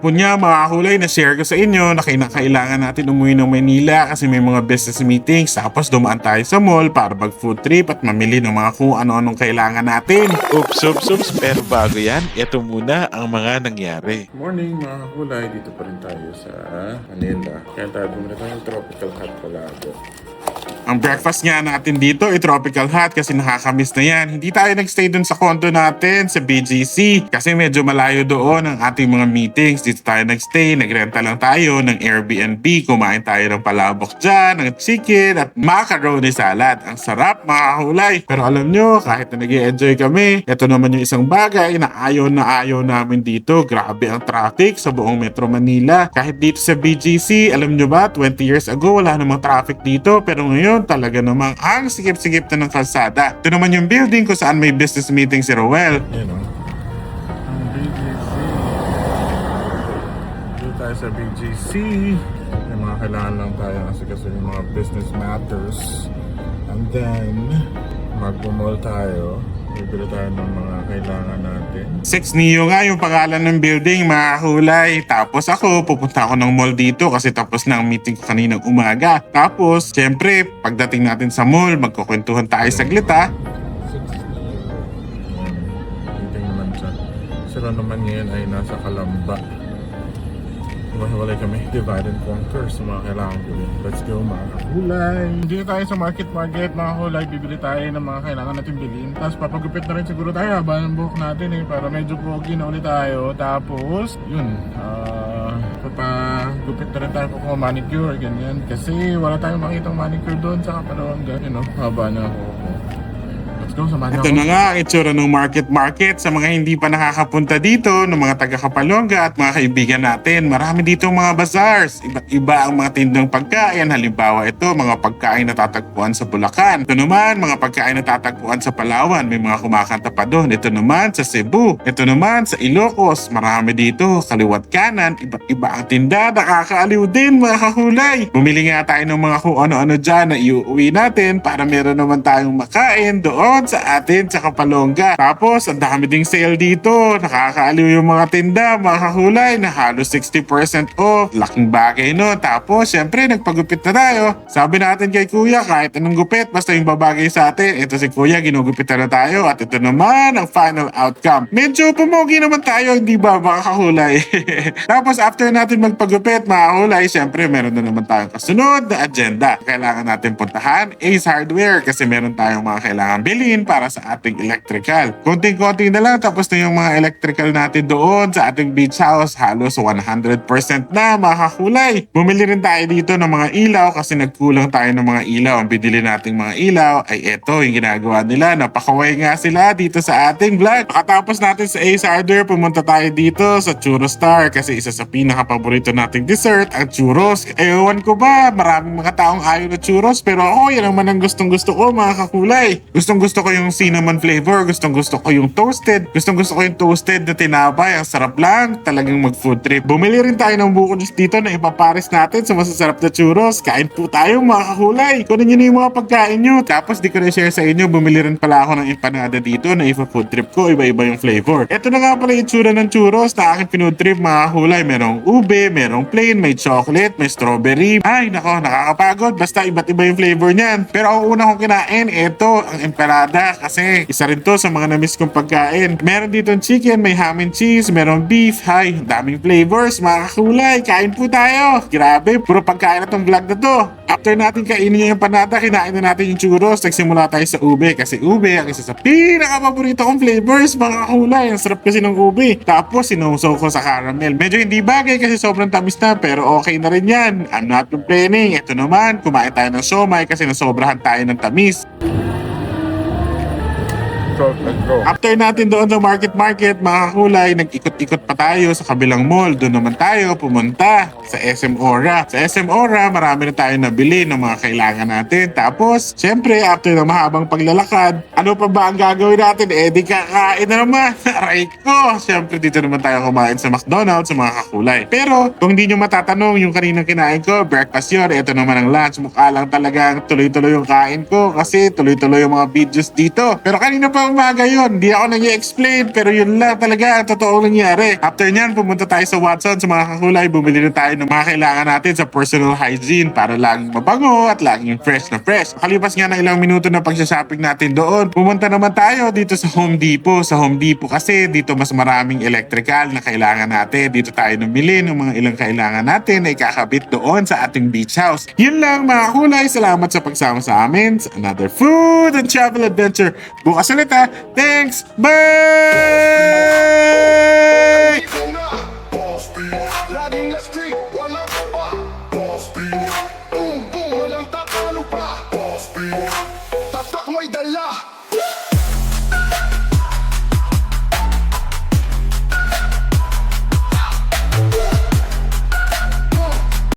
kahapon nga mga kulay na share ko sa inyo na kailangan natin umuwi ng Manila kasi may mga business meetings, tapos dumaan tayo sa mall para mag food trip at mamili ng mga kung ano-anong kailangan natin. Oops, pero bago yan, ito muna ang mga nangyari. Morning mga kulay, dito pa rin tayo sa Manila. Kaya tayo bumili tayo ng tropical hot palado. Ang breakfast nga natin dito ay tropical hot kasi nakakamiss na yan. Hindi tayo nagstay dun sa condo natin sa BGC kasi medyo malayo doon ang ating mga meetings. Dito tayo nagstay, nagrenta lang tayo ng Airbnb, kumain tayo ng palabok dyan, ng chicken at macaroni salad. Ang sarap mga hulay. Pero alam nyo, kahit na nag-enjoy kami, ito naman yung isang bagay na ayaw namin dito. Grabe ang traffic sa buong Metro Manila. Kahit dito sa BGC, alam nyo ba, 20 years ago wala namang traffic dito, pero ngayon talaga namang ang sikip-sikip na ng kalsada. Ito naman yung building kung saan may business meeting si Roel. Yan o. Ang BGC. Dito tayo sa BGC. May mga kailangan lang tayo kasi yung mga business matters. And then, mag-mall tayo. Bibili tayo ng mga kailangan natin. 6 Neo nga yung pangalan ng building, mga kulay. Tapos ako, pupunta ako ng mall dito kasi tapos na ang meeting ko kaninang umaga. Tapos, syempre, pagdating natin sa mall, magkukwentuhan tayo saglit ha. Meeting naman siya. Sila naman ngayon ay nasa Kalamba. Hiwalay kami, divide and conquer sa mga kailangan gawin. Let's go mga kulay! Dito tayo sa market mga kulay. Bibili tayo ng mga kailangan natin bilhin. Tapos papagupit na rin siguro tayo habang ng buhok natin para medyo pogi na ulit tayo. Tapos, yun, papagupit na rin tayo kung manicure, ganyan. Kasi wala tayong makitang manicure doon sa Kapalongga. Haba na ako. Let's go, samahan Ito na nga ang itsura ng market sa mga hindi pa nakakapunta dito, ng mga taga Kapalongga at mga kaibigan natin. Marami dito mga bazaars. Iba't iba ang mga tindang pagkain. Halimbawa ito, mga pagkain na tatagpuan sa Bulacan. Ito naman, mga pagkain na tatagpuan sa Palawan. May mga kumakanta pa doon. Ito naman sa Cebu. Ito naman sa Ilocos. Marami dito, kaliwat kanan. Iba't iba ang tinda. Nakakaaliw din mga kahulay. Bumili nga tayo ng mga kung ano-ano dyan na iuwi natin para meron naman tayong makain doon sa atin sa Kapalongga. Tapos ang dami ding sale dito. Nakakaaliw yung mga tinda, mga kahulay, na halos 60% off. Laking bagay no. Tapos syempre nagpagupit na tayo. Sabi natin kay kuya, kahit anong gupit basta yung babagay sa atin. Ito si kuya, ginugupitan na tayo. At ito naman ang final outcome. Medyo pumogi naman tayo, hindi ba mga kahulay? Tapos after natin magpagupit mga kahulay, syempre meron na naman tayong kasunod na agenda. Kailangan natin puntahan Ace Hardware kasi meron tayong mga kailangan bilhin para sa ating electrical. Konting-konti na lang tapos na yung mga electrical natin doon sa ating beach house. Halos 100% na mga kakulay. Bumili rin tayo dito ng mga ilaw kasi nagkulang tayo ng mga ilaw. Ang binili nating mga ilaw ay eto yung ginagawa nila. Napakaway nga sila dito sa ating vlog. Pakatapos natin sa Ace Hardware, pumunta tayo dito sa Churros Star kasi isa sa pinaka-paborito nating dessert ang churros. Ewan ko ba, maraming mga taong ayaw na churros pero ako yan naman ang gustong-gusto ko mga kakulay. Gustong-gusto ko yung cinnamon flavor, gustong-gusto ko yung toasted, gustong-gusto ko yung toasted na tinapay, ang sarap lang, talagang mag-food trip. Bumili rin tayo ng buko juice dito na ipapares natin sa masasarap na churros. Kain po tayo mga kakulay. Kunin nyo na yung mga pagkain nyo. Tapos di ko na share sa inyo, bumili rin pala ako ng empanada dito na ipa-food trip ko, iba-iba yung flavor. Ito na nga pala yung itsura ng churros na aking pinood trip mga kakulay. Merong ube, merong plain, may chocolate, may strawberry. Ay nako, nakakapagod. Basta iba't iba yung flavor niyan. Pero ang una kong kinain, ito, ang empanada. Kasi isa rin to sa mga na-miss kong pagkain. Meron dito chicken, may ham and cheese, meron beef. Hay, daming flavors, mga kakulay. Kain po tayo. Grabe, puro pagkain na tong vlog na to. After natin kainin yung panada, kinain na natin yung churros. Nagsimula tayo sa ube kasi ube ang isa sa pinaka-paborito kong flavors, mga kakulay. Ang sarap kasi ng ube. Tapos sinusaw ko sa caramel. Medyo hindi bagay kasi sobrang tamis na pero okay na rin yan. I'm not complaining. Ito naman, kumain tayo ng siomai kasi nasobrahan tayo ng tamis. After natin doon sa market, mga kulay, nag-ikot-ikot pa tayo sa kabilang mall. Doon naman tayo pumunta sa SM Aura. Sa SM Aura, marami na tayo nabili ng mga kailangan natin. Tapos, syempre, after ng mahabang paglalakad, ano pa ba ang gagawin natin? Di kakain na naman. Aray ko! Syempre, dito naman tayo kumain sa McDonald's sa mga kakulay. Pero, kung hindi nyo matatanong yung kaninang kinain ko, breakfast yun. Ito naman ang lunch. Mukha lang talagang tuloy-tuloy yung kain ko kasi tuloy-tuloy yung mga videos dito. Pero kanina pa umaga yun. Di ako nag-i-explain pero yun lang talaga ang totoong nangyari. After nyan, pumunta tayo sa Watson sa mga kakulay. Bumili na tayo ng mga kailangan natin sa personal hygiene para laging mabango at laging fresh na fresh. Kalipas nga ng ilang minuto na pagsha-shopping natin doon, pumunta naman tayo dito sa Home Depot. Sa Home Depot kasi dito mas maraming electrical na kailangan natin. Dito tayo namili ng mga ilang kailangan natin na ikakabit doon sa ating beach house. Yun lang mga kulay. Salamat sa pagsama sa amin sa another food and travel adventure. Bukas ulit ha. Thanks. Bye! Laging na street, walang pa. Boss B, boom boom, walang tatalo pa. Boss B, tatak may dala.